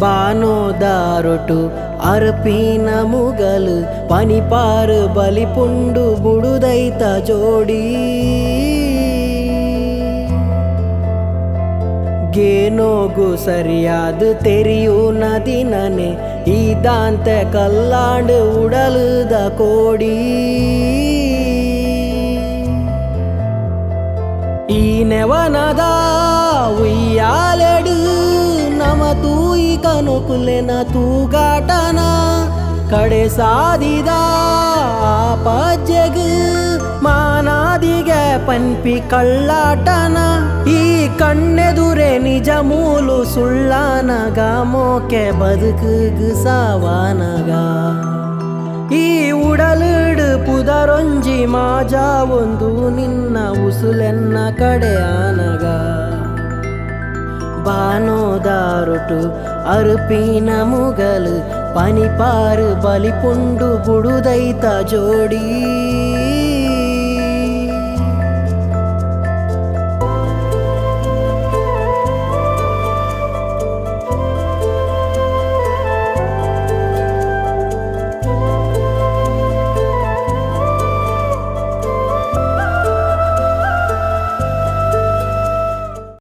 ಬಾನೋದಾರೊಟು ಅರ್ಪಿನ ಮುಗಲು ಪನಿಪಾರು ಬಲಿಪುಂಡು ಬುಡುದೈತ ಜೋಡಿ ಗೇನೋಗು ಸರಿಯಾದ ತೆರಿಯು ನದಿನನೆ ಈ ದಾಂತೆ ಕಲ್ಲಾಂಡು ಉಡಲುದ ಕೋಡಿ ಈ ನೆವನದ ಉಯ್ಯಾಲೆಡು ನಮ ತೂಯಿ ಕನುಕುಲೆನ ತೂಗಾಟನ ಕಡೆ ಸಾದಿದ ಪಜ್ಜೆಗ್ ಮಾನಾದಿಗೆ ಪನ್ಪಿ ಕಳ್ಳಾಟನ ಈ ಕಣ್ಣೆದುರೆ ನಿಜ ಮೂಲು ಸುಳ್ಳಾನಗ ಮೋಕೆ ಬದುಕುಗು ಸಾವಾನಗ ಈ ಉಡಲಿಡು ಪುದರೊಂಜಿ ಮಾಜಾ ಒಂದು ನಿನ್ನ ಉಸುಲೆನ್ನ ಕಡೆ ಆನಗ ಬಾನೋದಾರೊಟು ಅರ್ಪಿನ ಮುಗಲು ಪನಿಪಾರು ಬಲಿಪುಂಡು ಬುಡುದೈತ ಜೋಡಿ